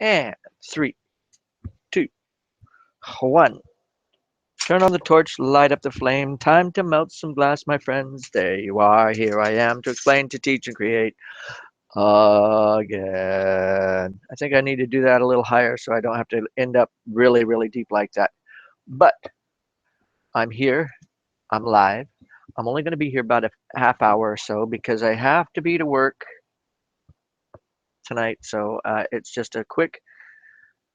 And 3, 2, 1. Turn on the torch, light up the flame. Time to melt some glass, my friends. There you are. Here I am to explain, to teach, and create again. I think I need to do that a little higher so I don't have to end up really, really deep like that. But I'm here. I'm live. I'm only going to be here about a half hour or so because I have to be to work tonight. So it's just a quick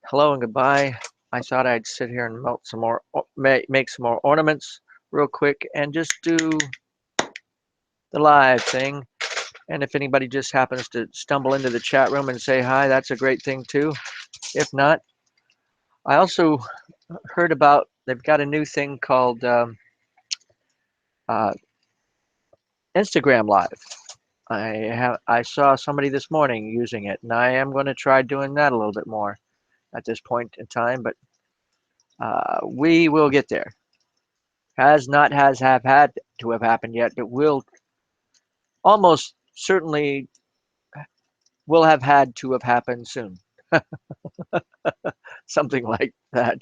hello and goodbye. I thought I'd sit here and melt some more, make some more ornaments real quick and just do the live thing. And if anybody just happens to stumble into the chat room and say hi, that's a great thing too. If not, I also heard about they've got a new thing called uh, Instagram Live. I saw somebody this morning using it, and I am going to try doing that a little bit more at this point in time. But we will get there. Has had to have happened yet, but will almost certainly will have had to have happened soon. Something like that.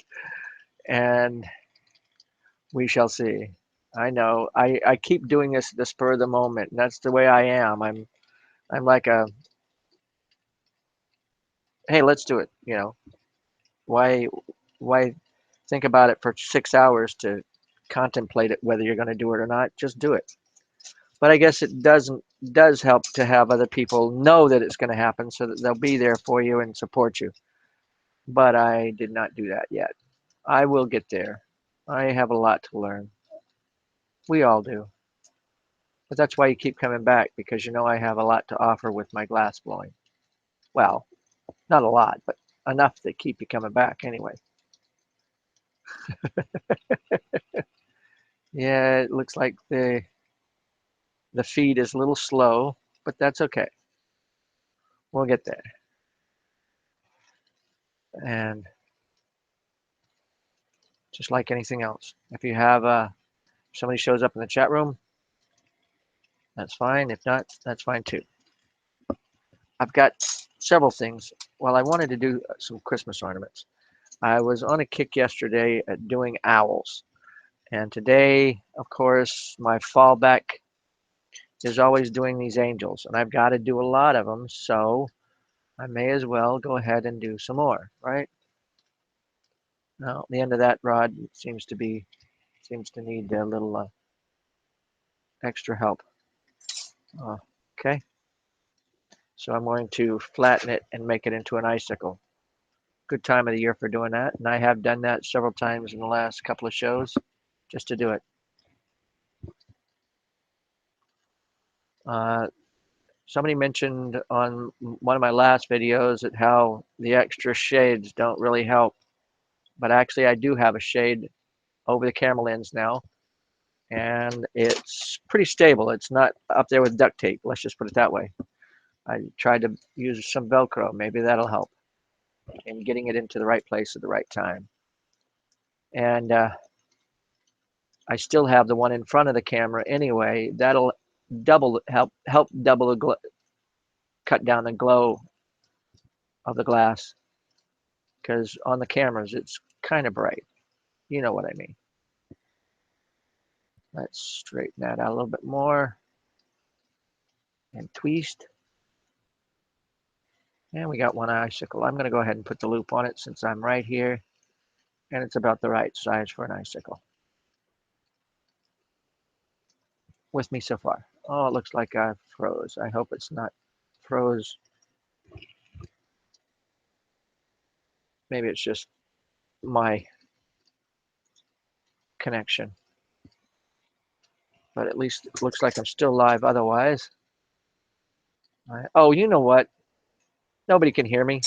And we shall see. I know. I keep doing this at the spur of the moment, and that's the way I am. I'm like a hey, let's do it. Why why think about it for 6 hours to contemplate it whether you're going to do it or not? Just do it. But I guess it does help to have other people know that it's going to happen so that they'll be there for you and support you. But I did not do that yet. I will get there. I have a lot to learn. We all do. But that's why you keep coming back because you know I have a lot to offer with my glass blowing. Well, not a lot, but enough to keep you coming back anyway. Yeah, it looks like the feed is a little slow, but that's okay. We'll get there. And just like anything else, if you have somebody shows up in the chat room, that's fine. If not, that's fine too. I've got several things. Well, I wanted to do some Christmas ornaments. I was on a kick yesterday at doing owls. And today, of course, my fallback is always doing these angels. And I've got to do a lot of them, so I may as well go ahead and do some more, right? Now, the end of that rod seems to need a little extra help. Okay, so I'm going to flatten it and make it into an icicle. Good time of the year for doing that, and I have done that several times in the last couple of shows just to do it. Uh, Somebody mentioned on one of my last videos that how the extra shades don't really help, but actually I do have a shade over the camera lens now, and it's pretty stable. It's not up there with duct tape, let's just put it that way. I tried to use some Velcro, maybe that'll help in getting it into the right place at the right time. And I still have the one in front of the camera anyway. That'll help double the cut down the glow of the glass because on the cameras it's kind of bright. You know what I mean. Let's straighten that out a little bit more and twist. And we got one icicle. I'm going to go ahead and put the loop on it since I'm right here and it's about the right size for an icicle. With me so far. Oh, it looks like I froze. I hope it's not froze. Maybe it's just my connection. But at least it looks like I'm still live otherwise. Oh, you know what? Nobody can hear me.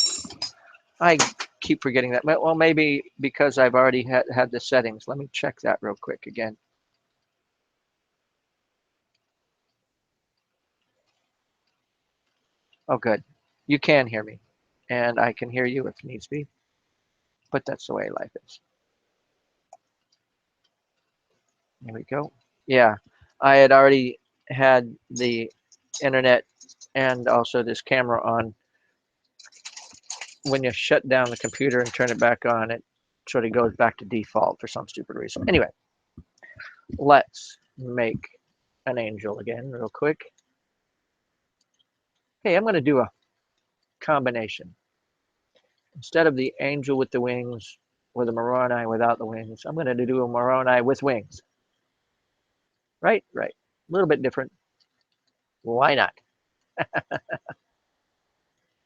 I keep forgetting that. Well, maybe because I've already had the settings. Let me check that real quick again. Oh, good. You can hear me. And I can hear you if needs be. But that's the way life is. Here we go. Yeah, I had already had the internet and also this camera on when you shut down the computer and turn it back on, it sort of goes back to default for some stupid reason. Anyway, let's make an angel again real quick. Hey, I'm going to do a combination. Instead of the angel with the wings or the Moroni without the wings, I'm going to do a Moroni with wings. Right? Right. A little bit different. Why not?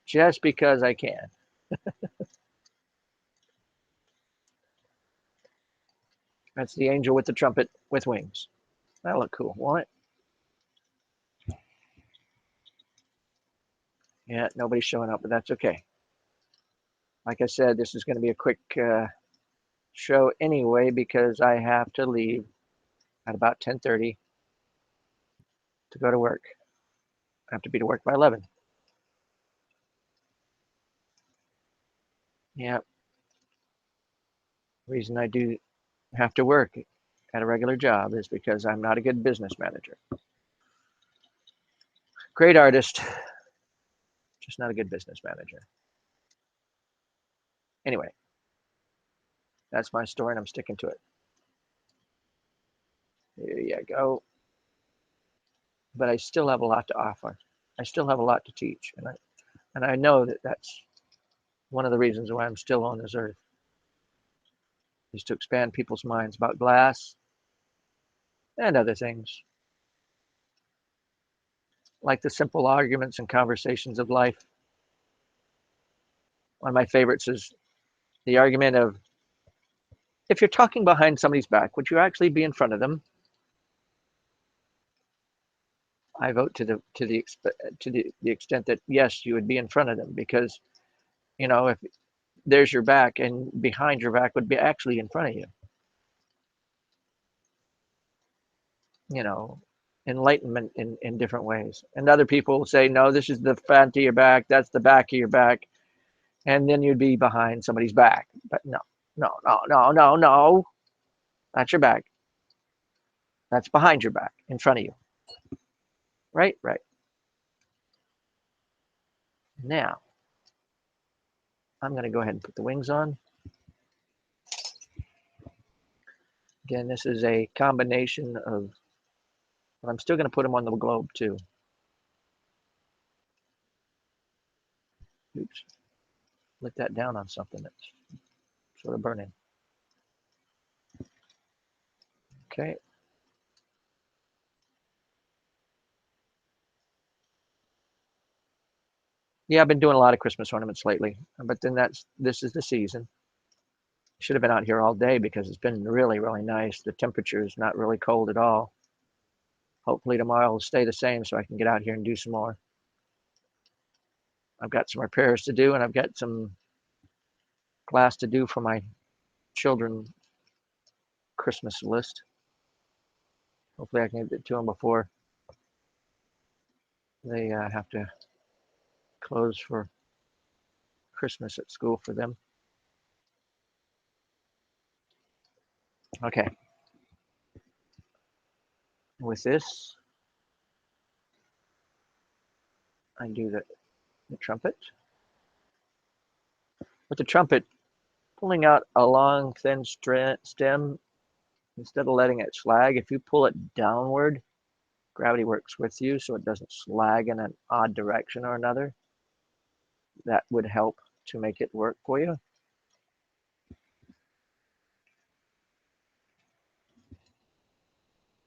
Just because I can. That's the angel with the trumpet with wings. That'll look cool, won't it? Yeah, nobody's showing up, but that's okay. Like I said, this is going to be a quick show anyway because I have to leave at about 10:30 to go to work. I have to be to work by 11. Yeah, reason I do have to work at a regular job is because I'm not a good business manager. Great artist, just not a good business manager. Anyway, that's my story and I'm sticking to it. There you go. But I still have a lot to offer. I still have a lot to teach, and I know that that's one of the reasons why I'm still on this earth is to expand people's minds about glass and other things, like the simple arguments and conversations of life. One of my favorites is the argument of if you're talking behind somebody's back, would you actually be in front of them? I vote to the extent that yes, you would be in front of them because if there's your back and behind your back would be actually in front of you. Enlightenment in different ways. And other people say, no, this is the front of your back, that's the back of your back, and then you'd be behind somebody's back. But no, no, no, no, no, no. That's your back. That's behind your back, in front of you. Right, right. Now, I'm going to go ahead and put the wings on. Again, this is a combination of, but I'm still going to put them on the globe too. Oops, lit that down on something that's sort of burning. Okay. Yeah, I've been doing a lot of Christmas ornaments lately, but then this is the season. Should have been out here all day because it's been really, really nice. The temperature is not really cold at all. Hopefully tomorrow will stay the same so I can get out here and do some more. I've got some repairs to do and I've got some glass to do for my children Christmas list. Hopefully I can get it to them before they have to close for Christmas at school for them. Okay. With this, I do the trumpet. With the trumpet, pulling out a long, thin stem, instead of letting it slag, if you pull it downward, gravity works with you so it doesn't slag in an odd direction or another. That would help to make it work for you.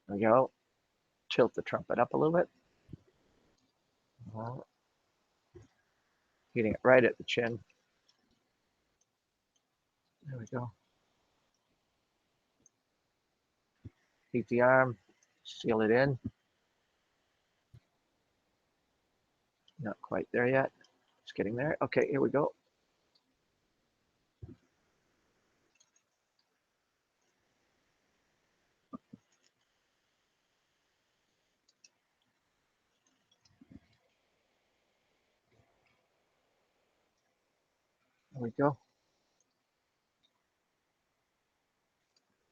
There we go. Tilt the trumpet up a little bit. Hitting it right at the chin. There we go. Heat the arm, seal it in. Not quite there yet. It's getting there. Okay, here we go. There we go.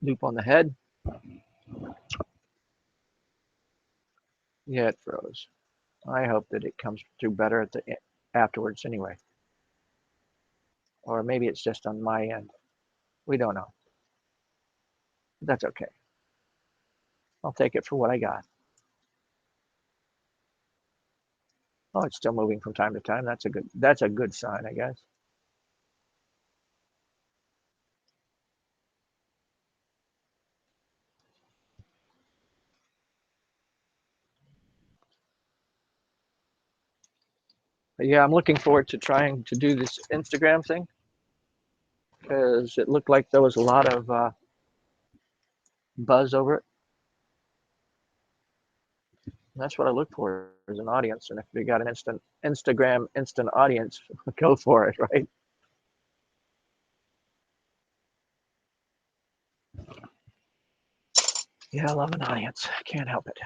Loop on the head. Yeah, it froze. I hope that it comes through better afterwards anyway. Or maybe it's just on my end. We don't know. That's okay. I'll take it for what I got. Oh, it's still moving from time to time. That's a good sign, I guess. But yeah, I'm looking forward to trying to do this Instagram thing because it looked like there was a lot of buzz over it. And that's what I look for as an audience. And if you got an instant audience, go for it, right? Yeah, I love an audience. Can't help it.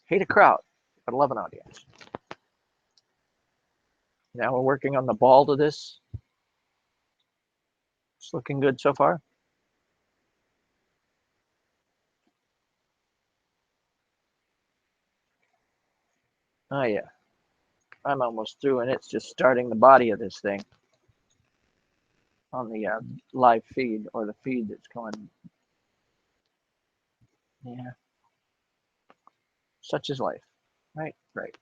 Hate a crowd, but love an audience. Now we're working on the ball to this. It's looking good so far. Oh yeah, I'm almost through, and it's just starting the body of this thing on the live feed or the feed that's going. Yeah, such is life, right? Right.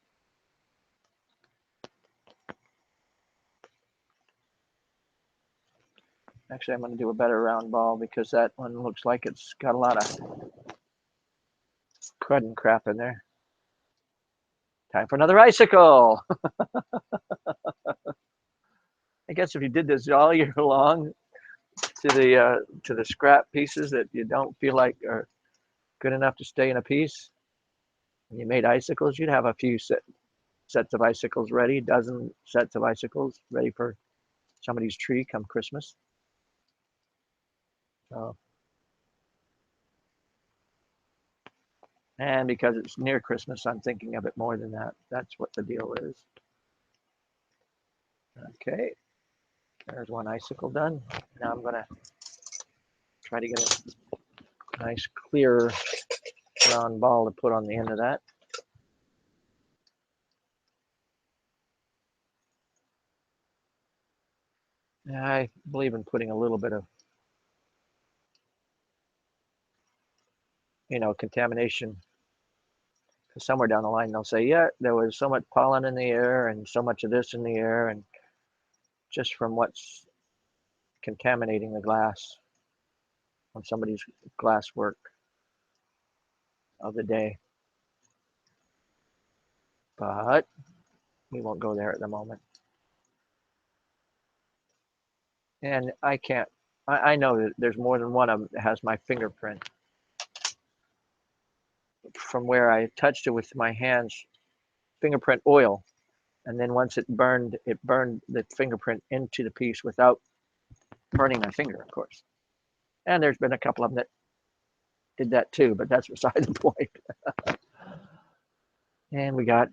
Actually, I'm going to do a better round ball because that one looks like it's got a lot of crud and crap in there. Time for another icicle. I guess if you did this all year long to the scrap pieces that you don't feel like are good enough to stay in a piece, and you made icicles, you'd have a few sets of icicles ready, a dozen sets of icicles ready for somebody's tree come Christmas. So, and because it's near Christmas, I'm thinking of it more than that. That's what the deal is. Okay, there's one icicle done. Now I'm going to try to get a nice clear round ball to put on the end of that. I believe in putting a little bit of, contamination. Because somewhere down the line they'll say, yeah, there was so much pollen in the air and so much of this in the air, and just from what's contaminating the glass on somebody's glass work of the day. But we won't go there at the moment. And I can't, I know that there's more than one of them that has my fingerprint from where I touched it with my hands, fingerprint oil. And then once it burned the fingerprint into the piece without burning my finger, of course. And there's been a couple of them that did that too, but that's beside the point. And we got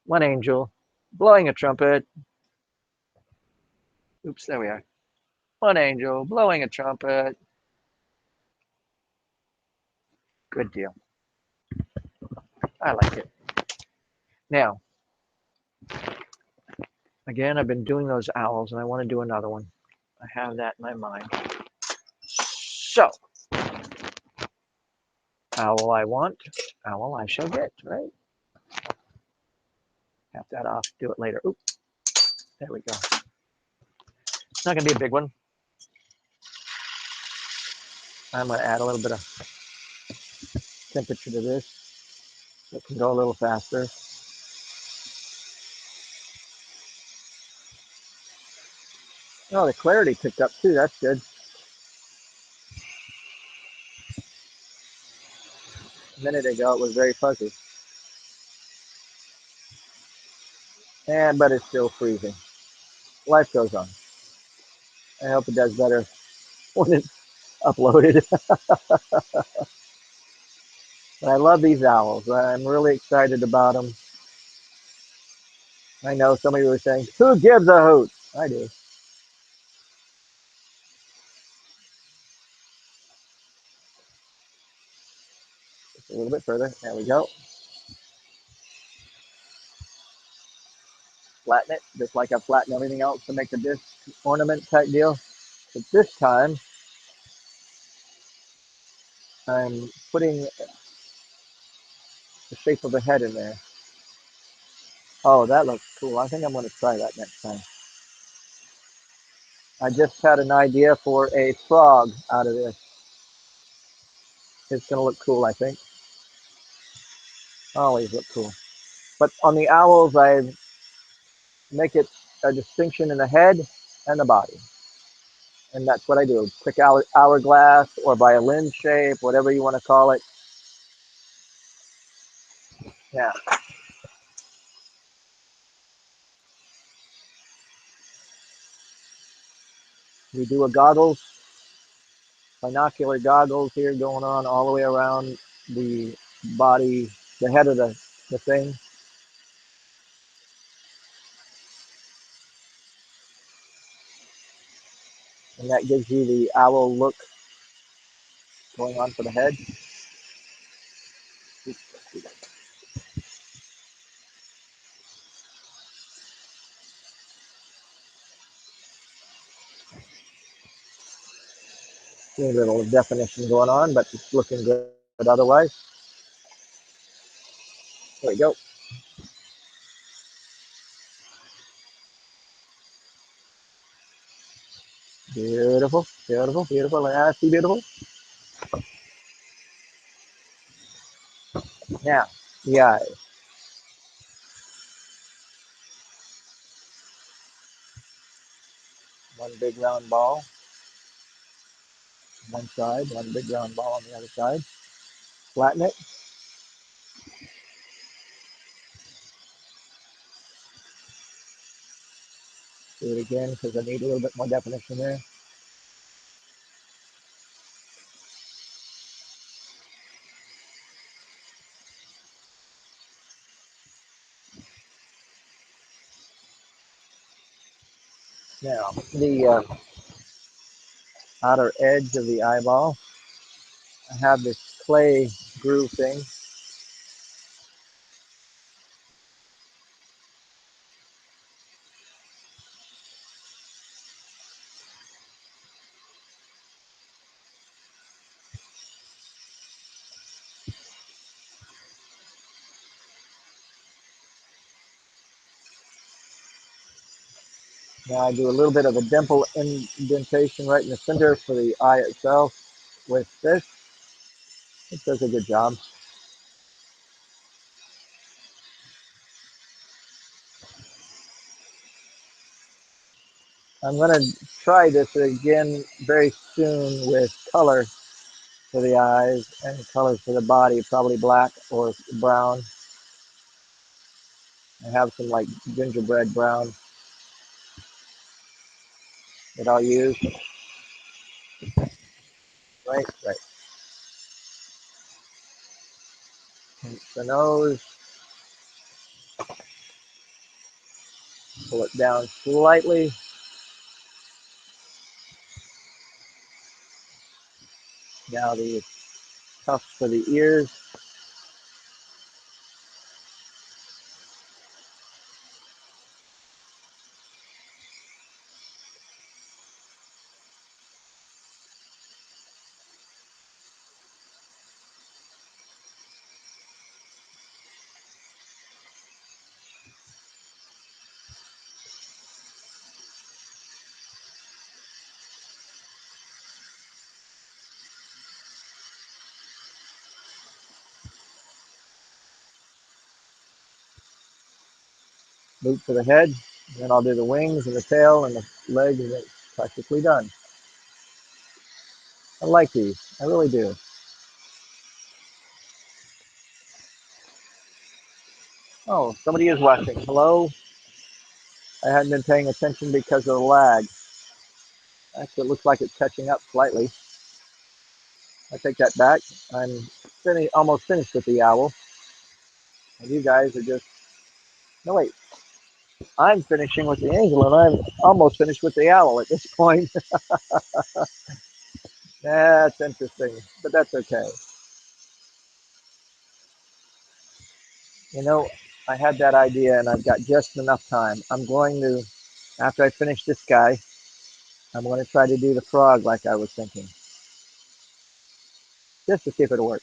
one angel blowing a trumpet. Oops, there we are. One angel blowing a trumpet. Good deal. I like it. Now, again, I've been doing those owls and I want to do another one. I have that in my mind. So, owl I want, owl I shall get, right? Have that off, do it later. Oop, there we go. It's not going to be a big one. I'm going to add a little bit of temperature to this. So it can go a little faster. Oh, the clarity picked up too. That's good. A minute ago, it was very fuzzy. But it's still freezing. Life goes on. I hope it does better when it's uploaded. But I love these owls. I'm really excited about them. I know somebody was saying, who gives a hoot? I do. Just a little bit further. There we go. flatten it, just like I flatten everything else to make a disc ornament type deal. But this time, I'm putting the shape of a head in there. Oh, that looks cool. I think I'm going to try that next time. I just had an idea for a frog out of this. It's going to look cool, I think. Always look cool. But on the owls, I make it a distinction in the head and the body. And that's what I do. Quick hourglass or violin shape, whatever you want to call it. Yeah. We do a goggles, binocular goggles here going on all the way around the body, the head of the thing. And that gives you the owl look going on for the head. A little definition going on, but it's looking good otherwise. There we go. Beautiful, beautiful, beautiful. I see beautiful. Now, the eyes. One big round ball on one side, one big round ball on the other side. Flatten it. Do it again because I need a little bit more definition there. Now, the outer edge of the eyeball, I have this clay groove thing. Now I do a little bit of a dimple indentation right in the center for the eye itself with this. It does a good job. I'm going to try this again very soon with color for the eyes and colors for the body, probably black or brown. I have some like gingerbread brown that I'll use. Right, right. And the nose, pull it down slightly. Now the tufts for the ears. Loop for the head. And then I'll do the wings and the tail and the legs, and it's practically done. I like these. I really do. Oh, somebody is watching. Hello? I hadn't been paying attention because of the lag. Actually, it looks like it's catching up slightly. I take that back. I'm almost finished with the owl. And you guys are just... No, wait. I'm finishing with the angel, and I'm almost finished with the owl at this point. That's interesting, but that's okay. You know, I had that idea and I've got just enough time. I'm going to, after I finish this guy, I'm going to try to do the frog like I was thinking, just to see if it'll work.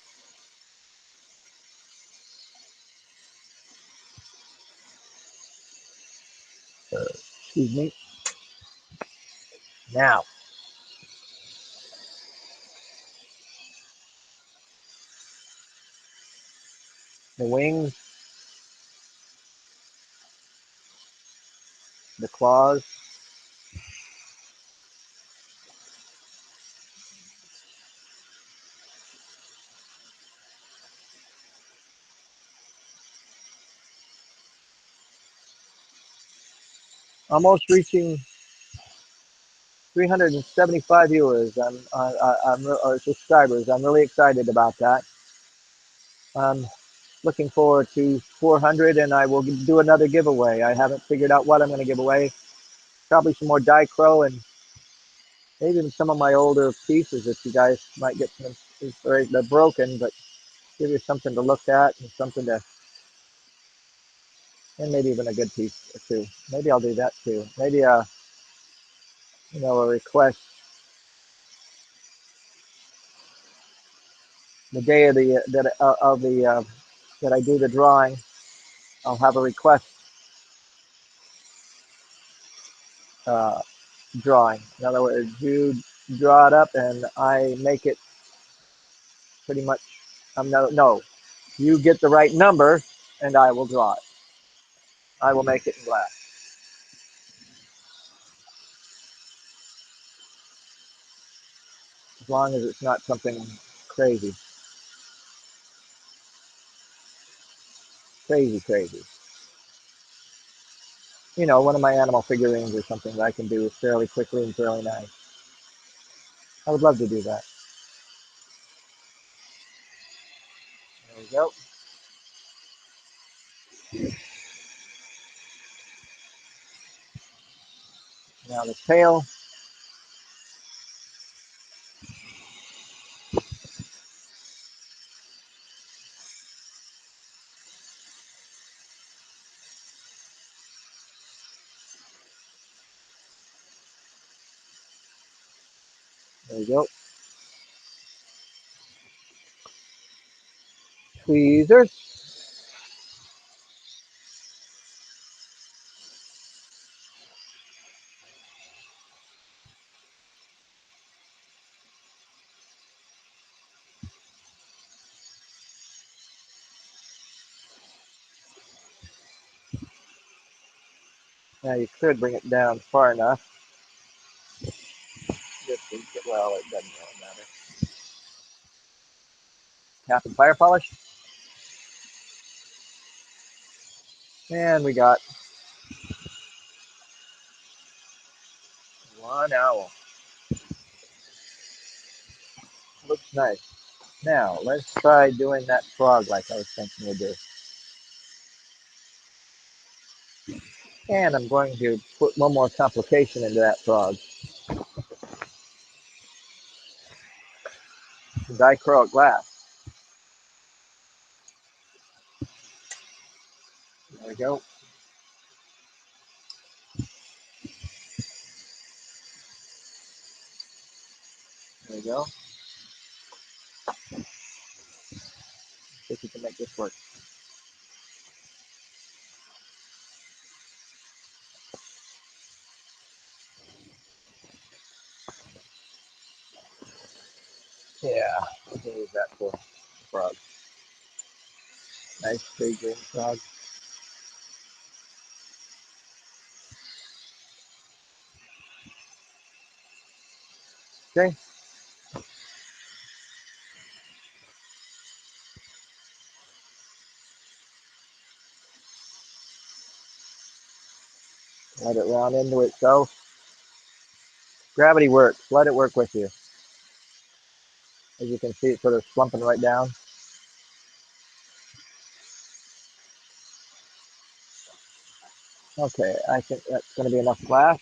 Excuse me. Now, the wings, the claws. Almost reaching 375 viewers. Or subscribers. I'm really excited about that. I'm looking forward to 400, and I will do another giveaway. I haven't figured out what I'm going to give away. Probably some more dichro and maybe even some of my older pieces that you guys might get some. They're broken, but give you something to look at and something to, and maybe even a good piece or two. Maybe I'll do that too. Maybe a request the day of the that I do the drawing. I'll have a request uh, drawing. In other words, you draw it up and I make it pretty much. No, you get the right number and I will draw it. I will make it in glass. As long as it's not something crazy, crazy. One of my animal figurines or something that I can do fairly quickly and fairly nice. I would love to do that. There we go. Now the tail. There we go. Tweezers. Now you could bring it down far enough. Well, it doesn't really matter. Half and fire polish. And we got one owl. Looks nice. Now let's try doing that frog like I was thinking we'd do. And I'm going to put one more complication into that frog. Dichroic glass. There we go. There we go. See if we can make this work. Yeah, we can use that for frog. Nice big green frog. Okay. Let it round into itself. Gravity works. Let it work with you. As you can see, it's sort of slumping right down. Okay, I think that's going to be enough glass.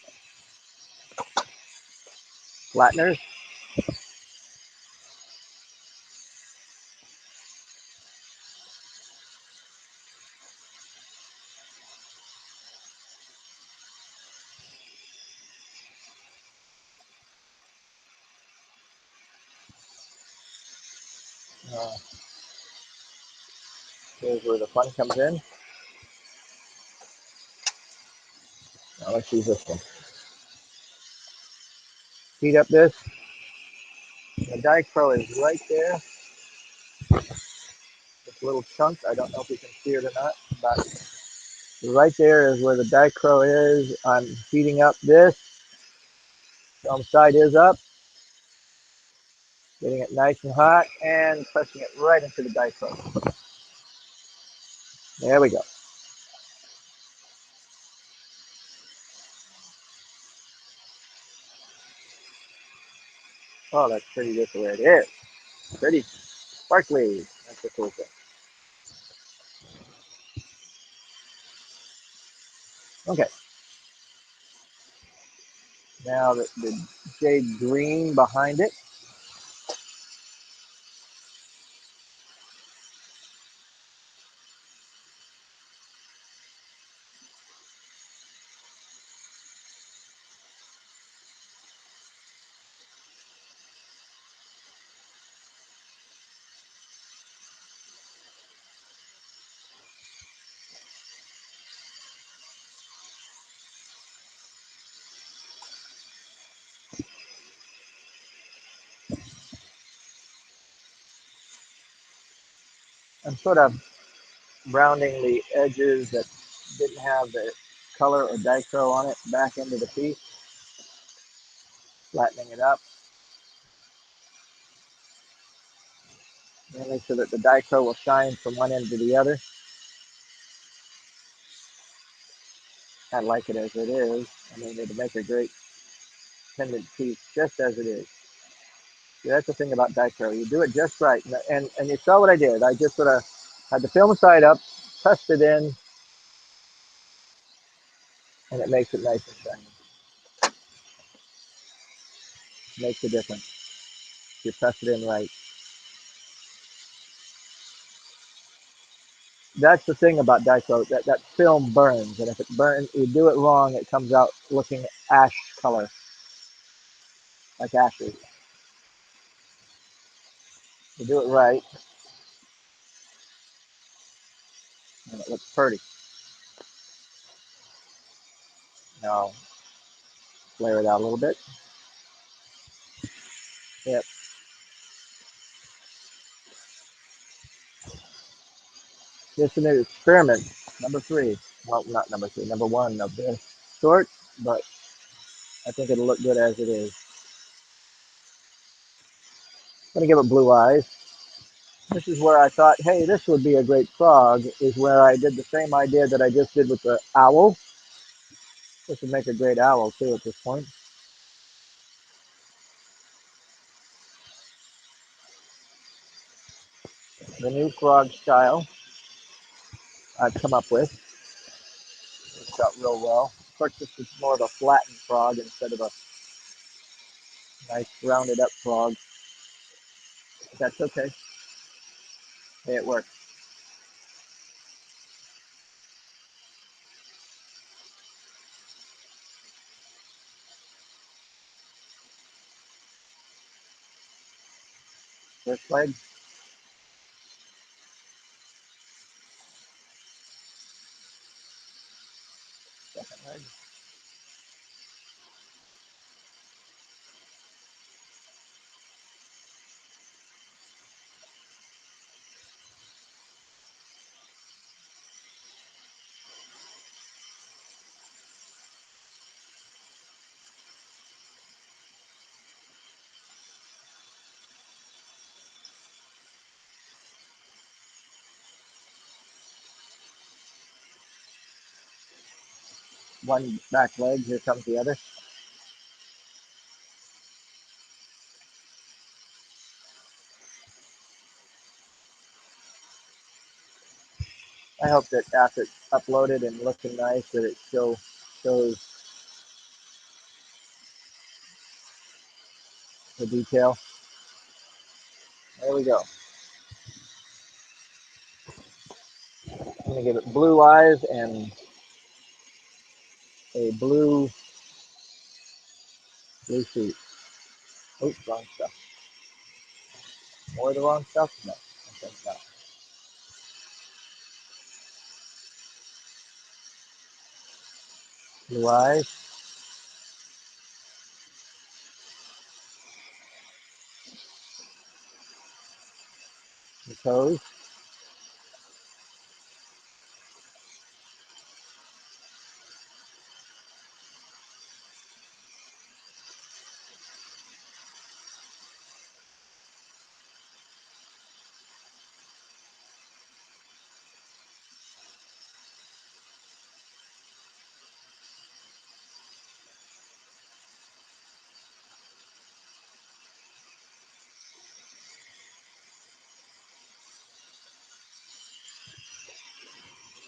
Flatteners. Uh, Here's where the fun comes in. Now let's use this one. Heat up this. The dichro is right there. This little chunk. I don't know if you can see it or not, but right there is where the dichro is. I'm heating up this. Film side is up. Getting it nice and hot and pressing it right into the dichro. There we go. Oh, that's pretty just the way it is. Pretty sparkly. That's the cool thing. Okay. Now the jade green behind it. I'm sort of rounding the edges that didn't have the color or dichro on it back into the piece, flattening it up, mainly so that the dichro will shine from one end to the other. I like it as it is. I mean, it'd make a great pendant piece just as it is. See, that's the thing about dichro. You do it just right. And you saw what I did. I just sort of had the film side up, pressed it in, and it makes it nice and shiny. Makes a difference. You press it in right. That's the thing about dichro. That film burns, and if it burns, you do it wrong, it comes out looking ash color, like ashes. You do it right, and it looks pretty. Now flare it out a little bit. Yep. Just an experiment. Number three. Well, not number three. Number one of this sort, but I think it'll look good as it is. I'm gonna give it blue eyes. This is where I thought, hey, this would be a great frog. Is where I did the same idea that I just did with the owl. This would make a great owl too at this point. The new frog style I've come up with. It's out real well. Of course, this is more of a flattened frog instead of a nice rounded up frog. But that's okay. Hey, it works. First leg, second leg. One back leg. Here comes the other. I hope that after it's uploaded and looking nice, that it still shows the detail. There we go. I'm gonna give it blue eyes and a blue suit. Oops, wrong stuff. More of the wrong stuff? No, I think not. Blue eyes, the toes.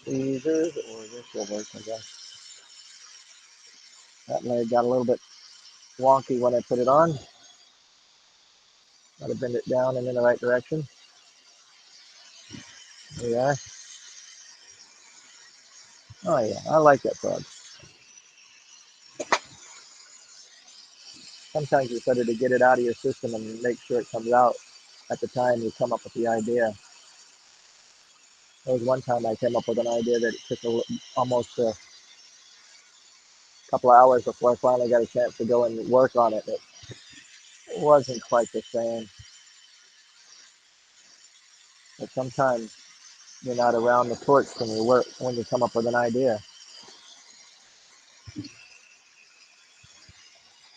Tweezers, or this will work, I guess. That leg got a little bit wonky when I put it on. Got to bend it down and in the right direction. There we are. Oh yeah, I like that frog. Sometimes it's better to get it out of your system and make sure it comes out at the time you come up with the idea. There was one time I came up with an idea that it took almost a couple of hours before I finally got a chance to go and work on it. It wasn't quite the same. But sometimes you're not around the torch when you work when you come up with an idea.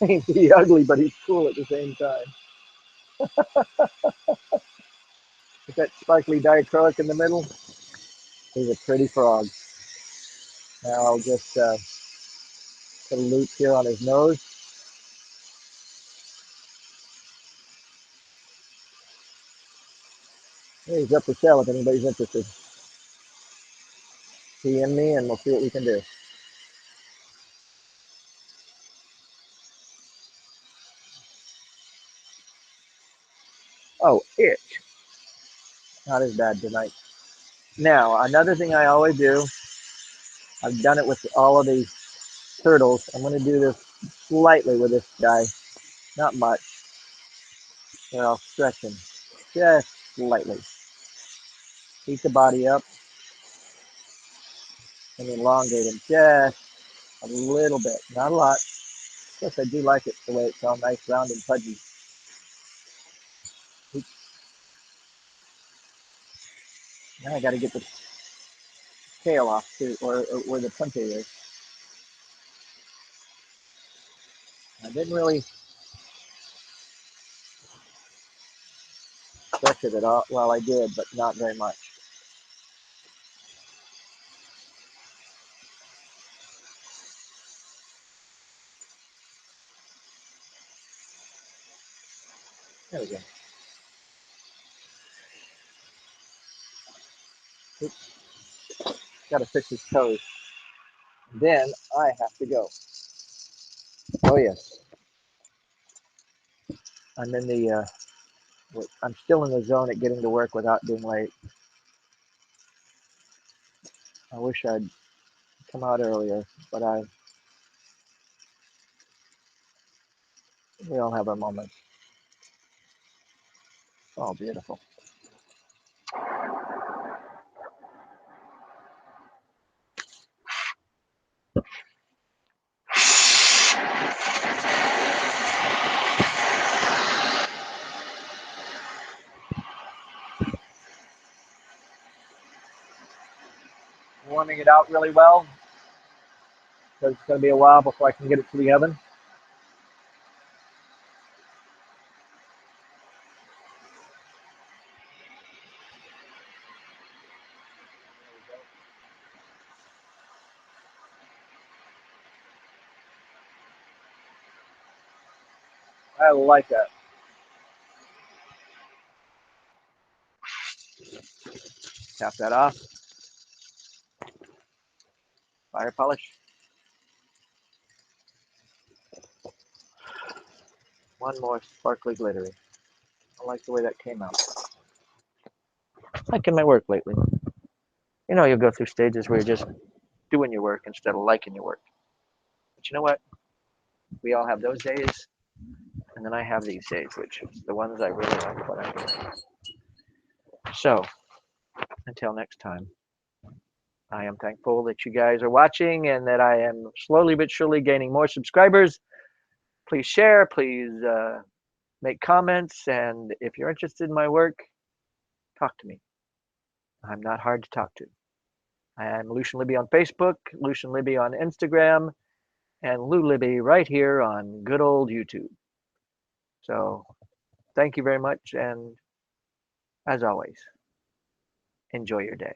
He's ugly, but he's cool at the same time. With that sparkly diacrylic in the middle, he's a pretty frog. Now I'll just put a loop here on his nose. He's up for sale if anybody's interested. PM me and we'll see what we can do. Oh, itch. Not as bad tonight. Now, another thing I always do, I've done it with all of these turtles. I'm going to do this slightly with this guy. Not much. Here, I'll stretch him just slightly. Heat the body up and elongate him just a little bit. Not a lot. Yes, I do like it the way it's all nice, round, and pudgy. Now I got to get the tail off too, or where the punche is. I didn't really stretch it at all. Well, I did, but not very much. There we go. Oops, got to fix his toes. Then I have to go. Oh yes, I'm in the. I'm still in the zone at getting to work without being late. I wish I'd come out earlier, but we all have our moments. Oh, beautiful. Warming it out really well because it's going to be a while before I can get it to the oven. I like that. Tap that off. Fire polish. One more sparkly glittery. I like the way that came out. Liking my work lately. You know, you'll go through stages where you're just doing your work instead of liking your work. But you know what? We all have those days, And then I have these days, which is the ones I really like what I'm doing. So until next time, I am thankful that you guys are watching and that I am slowly but surely gaining more subscribers. Please share, please make comments, and if you're interested in my work, talk to me. I'm not hard to talk to. I am Lucian Libby on Facebook, Lucian Libby on Instagram, and Lou Libby right here on good old YouTube. So thank you very much, and as always, enjoy your day.